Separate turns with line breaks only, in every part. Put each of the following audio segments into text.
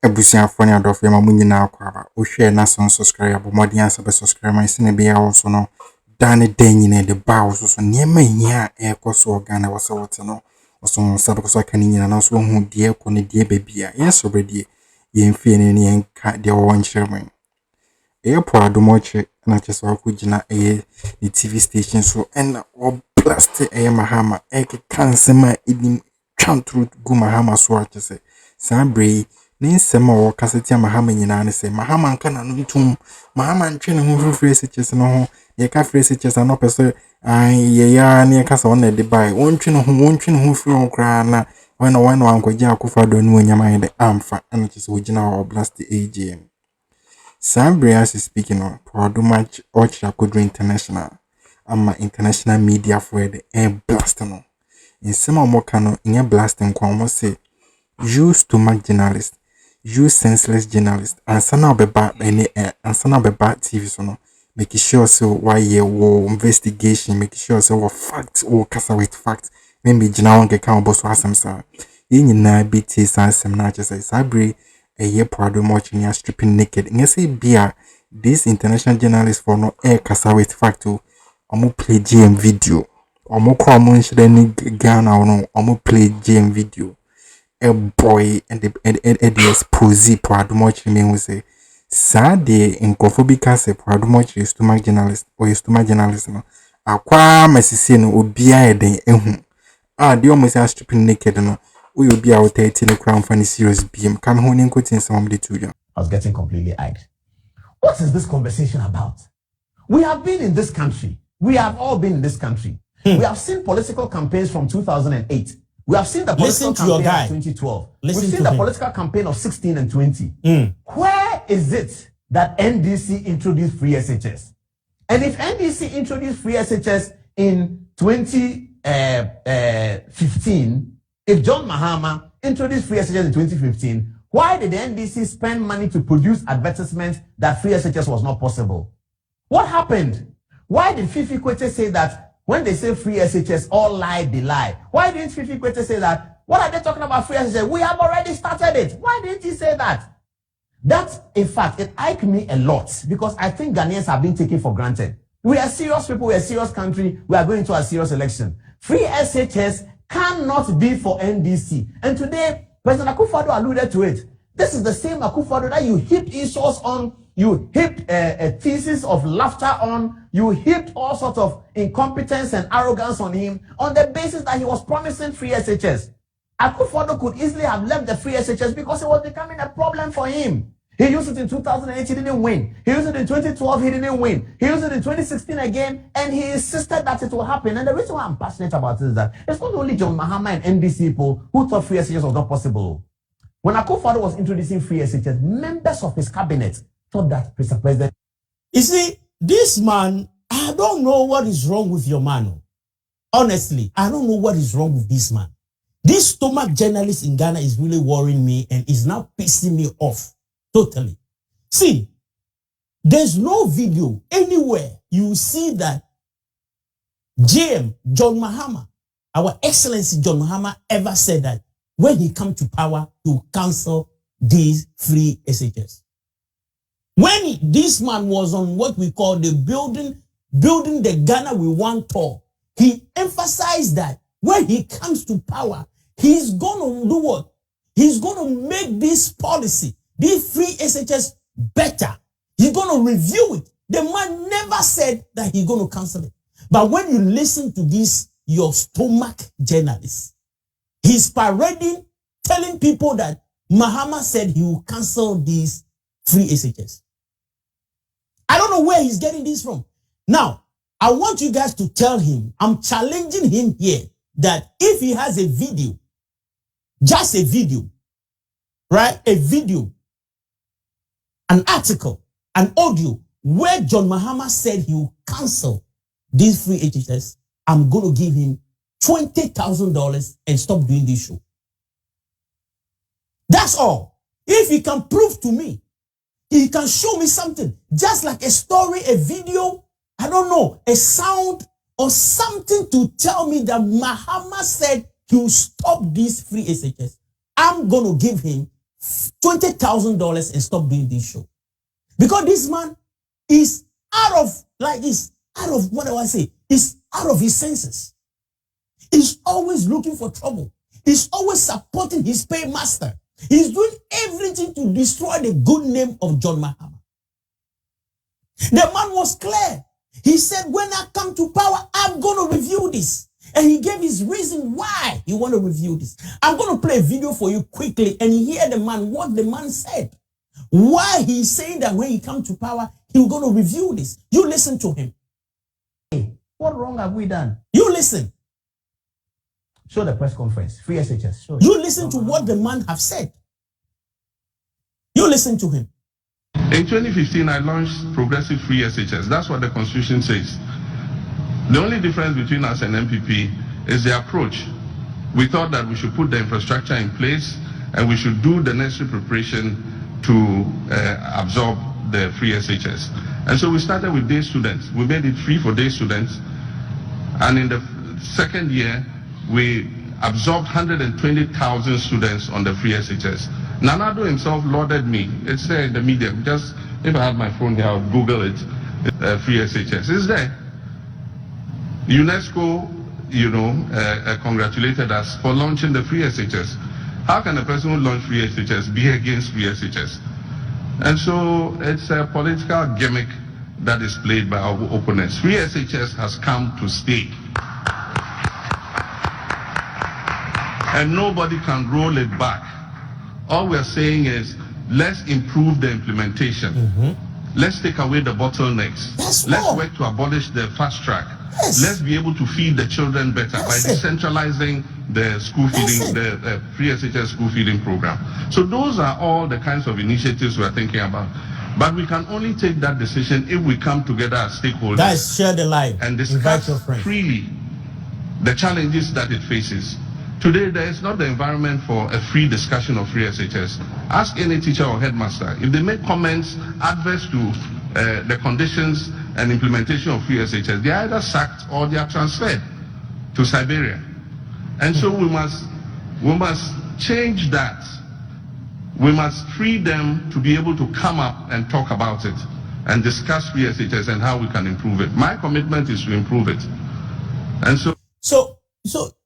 Ebusiafo ne adofo ma munyi na akwaba o hwe na son subscribe modern answer be subscribe my sene be ya so no dane nyine de ba so niema nyia ekoso organa wo se wote no so sabe so aka ni nyina na so hu de ko ne de bebia yes obedi ye mfie ne ne nka de wo nchirem po Adom Otchere na chese akugina the TV station so and o blast Mahama kansema idim twantru gu Mahama so achese sabre ni nsema wo kaseti Mahama nyina ne se Mahama nka na ntum Mahama ntwe ne ho Fɪrés chese no ho ye ka Fɪrés chese no pese ye ya ne kasa won de bai wontwe ne ho firi onkra na wana wankogya akufado ne wonyama de amfa na chese wogina o blast AGM Sabrias is speaking on Adom Otchere Kodro International. I'm international media for the air blasting. In some of Mokano, in a blasting, almost say, you stomach journalist, you senseless journalist, and sana be bad any air, and sana be bad TV so making sure so why ye war investigation, making sure so what facts or cassa with facts, maybe Jinawan get count boss was some sir. In na BT sans some natures, Sabri. A year Adom Otchere stripping naked. And you say, Bia, this international journalist for no air cassa with facto, omo play GM video. Omo common shouldn't Ghana or no, omo play GM video. A boy and the expose Adom Otchere mean we say, sad day in Kofobika say Adom Otchere stomach journalist or stomach journalist. No, Aqua Messy no, Bia de the almost are stripping naked. No. We will be out there in the crown funny serious beam. Come home and quoting some of the two.
I was getting completely eyed. What is this conversation about? We have been in this country. We have all been in this country. We have seen political campaigns from 2008. We have seen the political campaign of 2012. We've seen the political campaign of 16 and 20. Where is it that NDC introduced free SHS? And if NDC introduced free SHS in 2015, if John Mahama introduced free SHS in 2015, why did the NDC spend money to produce advertisements that free SHS was not possible? What happened? Why did Fifi Kwete say that when they say free SHS, all lie, they lie? Why didn't Fifi Kwete say that? What are they talking about free SHS? We have already started it. Why didn't he say that? That, in fact, it irked me a lot because I think Ghanaians have been taken for granted. We are serious people. We are a serious country. We are going to a serious election. Free SHS cannot be for NDC. And today, President Akufo-Addo alluded to it. This is the same Akufo-Addo that you heaped insults on, you heaped a thesis of laughter on, you heaped all sorts of incompetence and arrogance on him on the basis that he was promising free SHS. Akufo-Addo could easily have left the free SHS because it was becoming a problem for him. He used it in 2008, he didn't win. He used it in 2012, he didn't win. He used it in 2016 again, and he insisted that it will happen. And the reason why I'm passionate about it is that it's not only John Mahama and NDC people who thought free SHS was not possible. When Akufo-Addo was introducing free SHS, members of his cabinet thought that Mr. President.
You see, this man, I don't know what is wrong with your man. Honestly, I don't know what is wrong with this man. This stomach journalist in Ghana is really worrying me and is now pissing me off. Totally. See, there's no video anywhere you see that John Mahama, our Excellency John Mahama, ever said that when he come to power, he will cancel these free SHS. When this man was on what we call the building the Ghana we want tour, he emphasized that when he comes to power, he's going to do what? He's going to make this policy, this free SHS, better. He's going to review it. The man never said that he's going to cancel it. But when you listen to this, your stomach journalist, he's parading, telling people that Mahama said he will cancel these free SHS. I don't know where he's getting this from. Now, I want you guys to tell him, I'm challenging him here, that if he has a video, just a video, right? A video, an article, an audio, where John Mahama said he will cancel these free HHS, I'm going to give him $20,000 and stop doing this show. That's all. If he can prove to me, he can show me something, just like a story, a video, I don't know, a sound or something to tell me that Mahama said he will stop these free SHS, I'm going to give him $20,000 and stop doing this show. Because this man is out of, what do I say? He's out of his senses. He's always looking for trouble. He's always supporting his paymaster. He's doing everything to destroy the good name of John Mahama. The man was clear. He said, when I come to power, I'm going to review this. And he gave his reason why he want to review this. I'm going to play a video for you quickly and hear the man, what the man said. Why he's saying that when he come to power, he's going to review this. You listen to him.
Hey, what wrong have we done?
You listen.
Show the press conference. Free SHS. Show
you listen to what the man have said. You listen to him.
In 2015, I launched Progressive Free SHS. That's what the Constitution says. The only difference between us and MPP is the approach. We thought that we should put the infrastructure in place and we should do the necessary preparation to absorb the free SHS. And so we started with day students. We made it free for day students. And in the second year, we absorbed 120,000 students on the free SHS. Nanado himself lauded me. It's there in the media. Just, if I had my phone here, I would Google it. Free SHS. It's there. UNESCO, congratulated us for launching the free SHS. How can a person who launched free SHS be against free SHS? And so it's a political gimmick that is played by our opponents. Free SHS has come to stay. And nobody can roll it back. All we're saying is, let's improve the implementation. Let's take away the bottlenecks. Let's work to abolish the fast track. Let's be able to feed the children better by decentralizing the school feeding, the free SHS school feeding program. So those are all the kinds of initiatives we're thinking about. But we can only take that decision if we come together as stakeholders.
Guys, share the live
and discuss freely the challenges that it faces. Today, there is not the environment for a free discussion of free SHS. Ask any teacher or headmaster. If they make comments adverse to the conditions and implementation of free SHS, they are either sacked or they are transferred to Siberia. And so we must change that. We must free them to be able to come up and talk about it and discuss free SHS and how we can improve it. My commitment is to improve it. And
So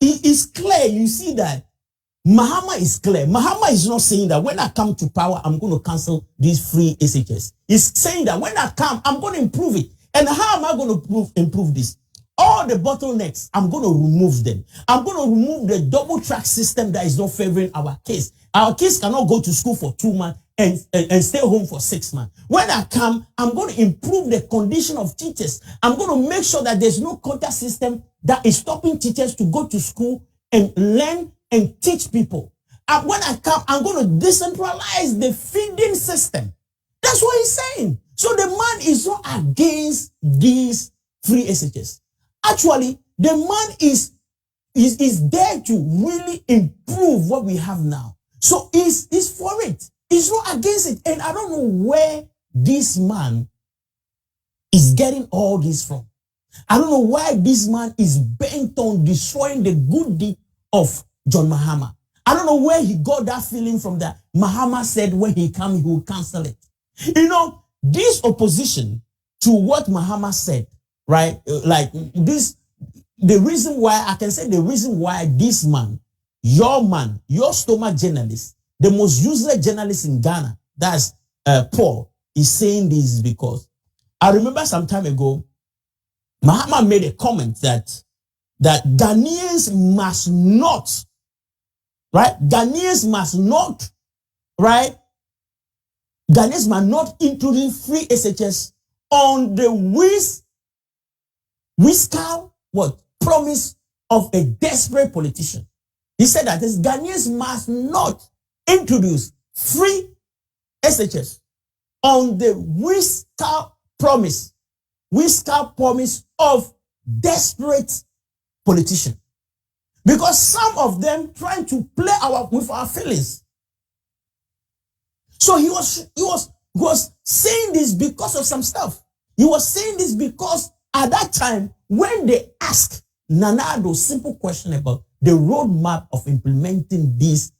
it is clear, you see that Mahama is clear. Mahama is not saying that when I come to power, I'm going to cancel these free SHS. He's saying that when I come, I'm going to improve it. And how am I going to improve this? All the bottlenecks, I'm going to remove them. I'm going to remove the double track system that is not favoring our kids. Our kids cannot go to school for 2 months and stay home for 6 months. When I come, I'm going to improve the condition of teachers. I'm going to make sure that there's no quota system that is stopping teachers to go to school and learn and teach people. And when I come, I'm going to decentralize the feeding system. That's what he's saying. So the man is not against these free SHS. Actually, the man is there to really improve what we have now. So he's for it. He's not against it. And I don't know where this man is getting all this from. I don't know why this man is bent on destroying the good deed of John Mahama. I don't know where he got that feeling from that Mahama said when he come, he will cancel it. You know, this opposition to what Mahama said, right? Like this, the reason why, I can say the reason why this man, your stomach journalist, the most useless journalist in Ghana, that's Paul, is saying this is because I remember some time ago, Mahama made a comment that Ghanaians must not, right? Ghanaians must not, right? Ghanaians must not introduce free SHS on the whisker promise of a desperate politician. He said that Ghanaians must not introduce free SHS on the whisker promise of desperate politician, because some of them trying to play with our feelings. So he was saying this because of some stuff. He was saying this because at that time, when they asked Nanado simple question about the roadmap of implementing this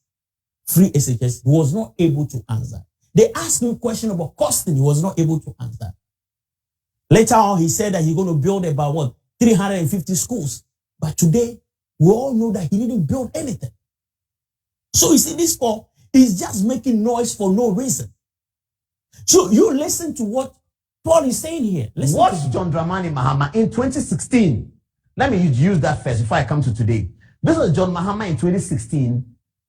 free SHS, he was not able to answer. They asked him a question about costing, he was not able to answer. Later on, he said that he's going to build about 350 schools. But today, we all know that he didn't build anything. So you see, this Paul is just making noise for no reason. So you listen to what Paul is saying here.
Watch John Dramani Mahama in 2016. Let me use that first before I come to today. This was John Mahama in 2016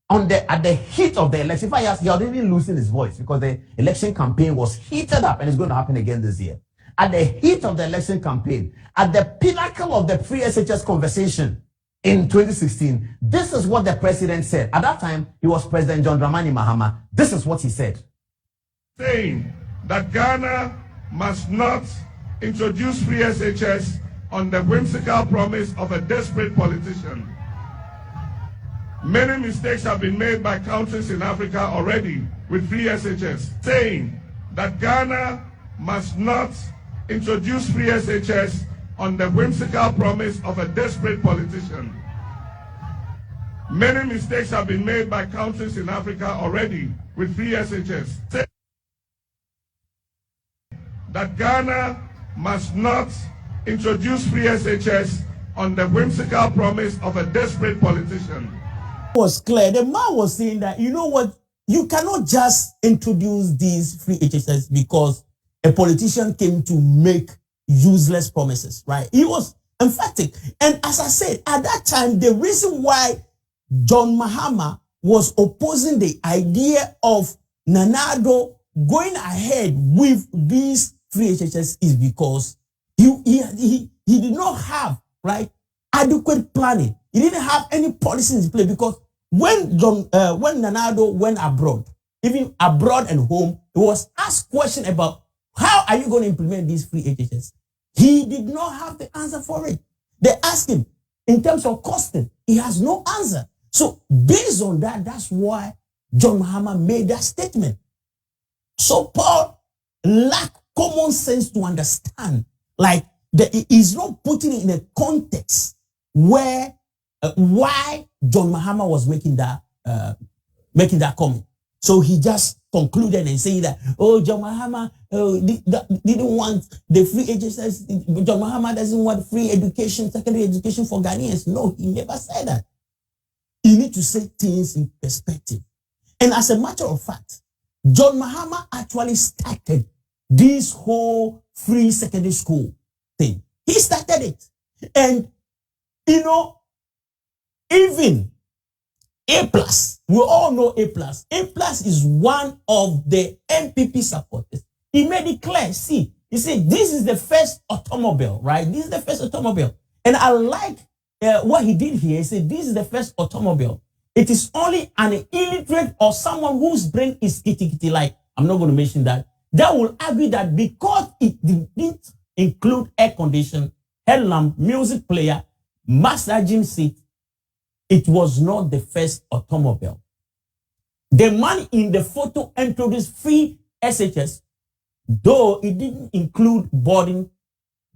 at the heat of the election. If I ask, he already losing his voice because the election campaign was heated up and it's going to happen again this year. At the heat of the election campaign, at the pinnacle of the free SHS conversation in 2016, this is what the president said. At that time, he was President John Dramani Mahama. This is what he said.
Saying that Ghana must not introduce free SHS on the whimsical promise of a desperate politician. Many mistakes have been made by countries in Africa already with free SHS. Saying that Ghana must not introduce free SHS on the whimsical promise of a desperate politician. Many mistakes have been made by countries in Africa already with free SHS. That Ghana must not introduce free SHS on the whimsical promise of a desperate politician.
It was clear. The man was saying that, you know what, you cannot just introduce these free HSS because a politician came to make useless promises, right? He was emphatic. And as I said, at that time, the reason why John Mahama was opposing the idea of Nana Addo going ahead with these free HSS is because he did not have, right, adequate planning. He didn't have any policies in place because when Nana Addo went abroad, even abroad and home, he was asked question about how are you going to implement these free HSS. He did not have the answer for it. They asked him in terms of costing. He has no answer. So based on that, that's why John Mahama made that statement. So Paul lacked common sense to understand, like he's not putting it in a context where why John Mahama was making that comment. So he just concluded and saying that, oh, John Mahama didn't want the free HSS. John Mahama doesn't want free education, secondary education for Ghanaians. No, he never said that. You need to say things in perspective. And as a matter of fact, John Mahama actually started this whole free secondary school thing. He started it. And, you know, even A+, we all know A+. A+ is one of the MPP supporters. He made it clear. See, he said, this is the first automobile, right? This is the first automobile. And I like what he did here. He said, this is the first automobile. It is only an illiterate or someone whose brain is kitty-kitty, like, I'm not going to mention that will argue that because it didn't include air condition, headlamp, music player, massaging seat, it was not the first automobile. The man in the photo introduced free SHS, though it didn't include boarding.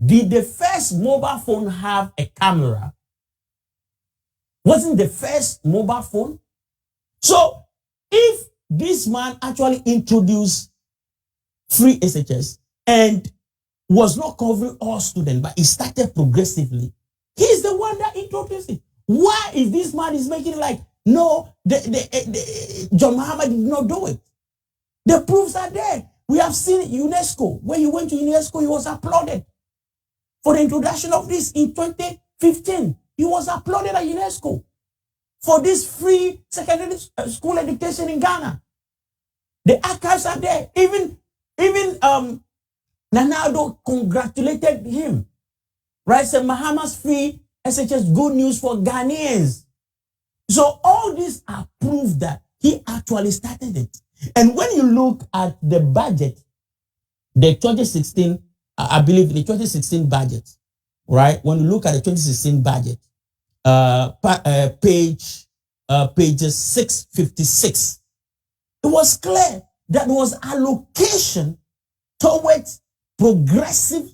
Did the first mobile phone have a camera? Wasn't the first mobile phone? So if this man actually introduced free SHS and was not covering all students, but he started progressively, he's the one that introduced it. Why is this man is making it like, no, John Mahama did not do it? The proofs are there. We have seen UNESCO. When he went to UNESCO, he was applauded for the introduction of this in 2015. He was applauded at UNESCO for this free secondary school education in Ghana. The archives are there. Even Nana Addo congratulated him. Right? So Mahama's free SHS, good news for Ghanaians. So all these are proof that he actually started it. And when you look at the budget, the 2016, I believe the 2016 budget, right? When you look at the 2016 budget, page 656, it was clear that there was allocation towards progressive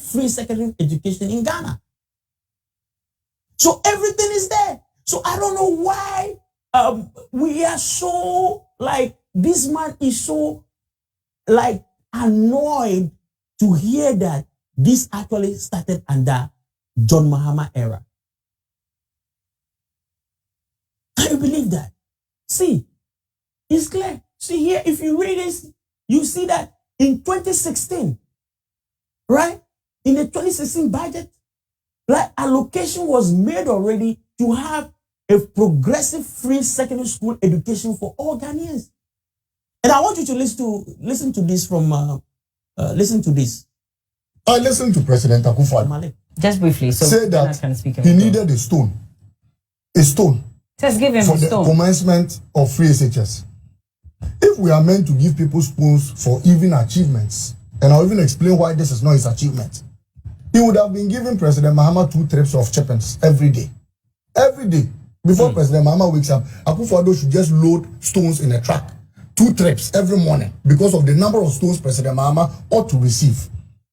free secondary education in Ghana. So everything is there. So I don't know why we are so like this man is so like annoyed to hear that this actually started under John Mahama era. Can you believe that? See, it's clear. See here, if you read this, you see that in 2016, right? In the 2016 budget, like allocation was made already to have a progressive free secondary school education for all Ghanaians. And I want you to listen to this from listen to this.
I listened to President Akufo-Addo.
Just briefly, so
say that he needed a stone.
Just give him
for
a stone.
The commencement of free SHS. If we are meant to give people spoons for even achievements, and I'll even explain why this is not his achievement, he would have been giving President Mahama 2 trips of chippings every day. Every day. Before President Mahama wakes up, Akufo-Addo should just load stones in a truck. 2 trips every morning because of the number of stones President Mahama ought to receive.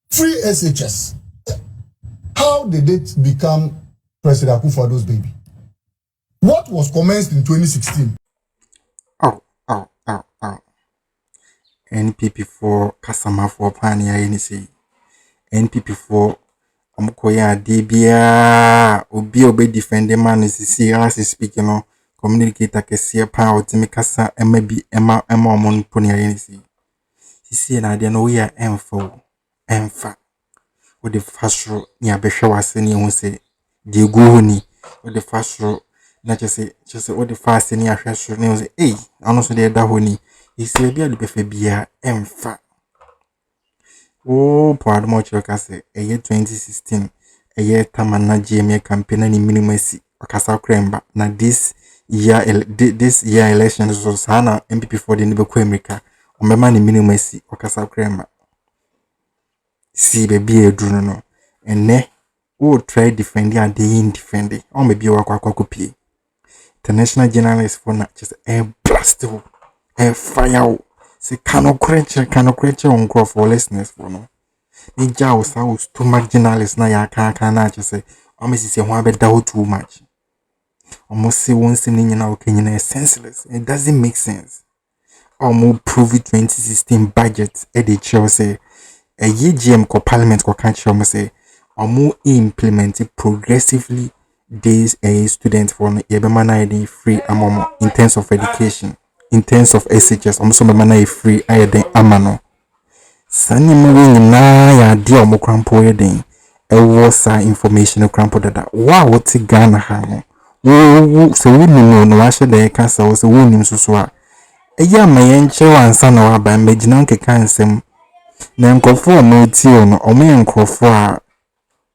Free SHS. How did it become President Akufo-Addo's baby? What was commenced in 2016?
NPP for Kasama for Pania NC. NPP for Omukoya Debia Obi defending man is serious speaking on communicator Kesi power to make us and maybe Emma Mon Ponia NC. He see an idea no we are Enfa with the first row near Beshawa Seni who say Diogoni with the first row. Not just say what the fast in your first row say, hey, honestly, they're Dahoni. He said, be a little bit Enfa. Oh, poor Otchere Kase, a year 2016, a year Tamana GMA campaign and minimacy, Okasa Kremba. Now this year elections was Hana MPP for the Nibuko America, or Mamani minimacy, Okasa Kremba. See, baby, a druno, and ne, oh, try defending and they in defending, or maybe you are quack. International journalists for not just a blast, a fire. Say cannot creature on crop for listeners for no. The jaws house too much journalists na ya can just say, almost say one bed down too much. Almost say one thing in our Kenyan is senseless. It doesn't make sense. Almost prove it 2016 budget Eddie Chelsea. A year GM co parliament co country almost say almost implemented progressively days a student for Yebemana free among in terms of education. In terms of SHS, almost a free ayden amano. Sunny moving na ya dear mocrampo yedin. A was information crampo that. Wow, what's a Ghana hamo? Oh, so we know no washer de cancer was a wound in Susua. A young man, show and son or by Majinanke cansem. Nanko for no tion or me and for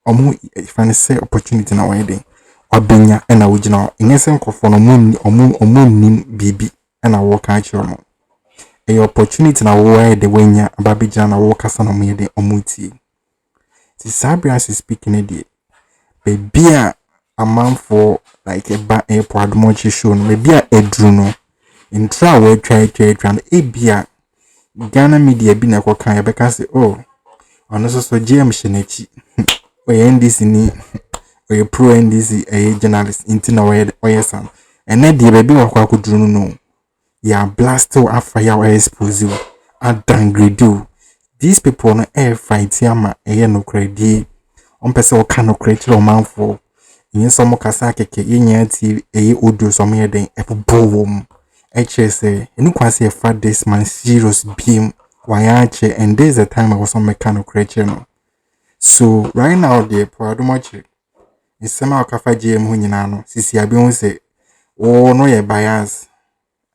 or if I say opportunity na wedding. Or Benya and original in a sense for no moon or moon BB. And I walk at your a opportunity na where the wenya Babijana walk as on me the omuti. The Sabrias is speaking a day. Baby a man for like a Adom show, maybe a druno. In travel try and a beer. Ghana media been a cocaine because oh, on also GM Shenechi. We end this in we pro NDC a journalist in Tina or yes, and then the baby of Quaku no. Ya blast to a fire expose you. A downgrade. These people no air fight yama a no credit. On person cannot create your man for. In some Kasake, TV, a audio some here then a boom. HSA, and you say a fat this man serious beam. Why and there's a time I was on mechanical creature. So right now, the Odchere in some Kafa GM Hunyanano, Sisi Abion say, oh no, a bias.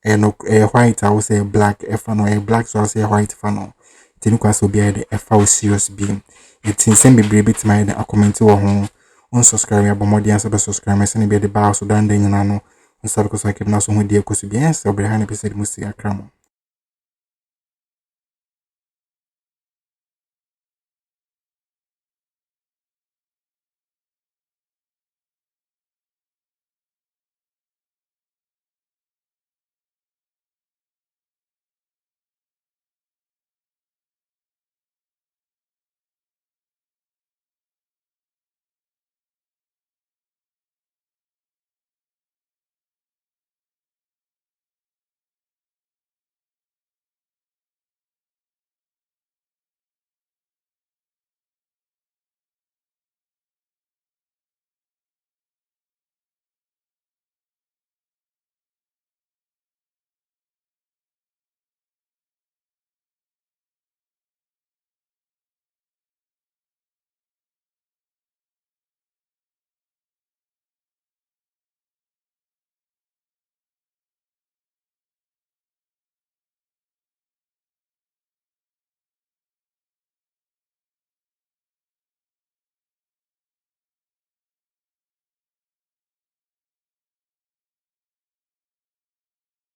A white, I will say black, F1 or a black, so I'll say white funnel. Tinukas will be the F serious beam. It's in same be bit my a comment or home. Unsubscribe about more than subscribers and be the bar so dan then you know. Unsubscribe because I keep now some with the cost to be answered behind the episode Musi Akroma.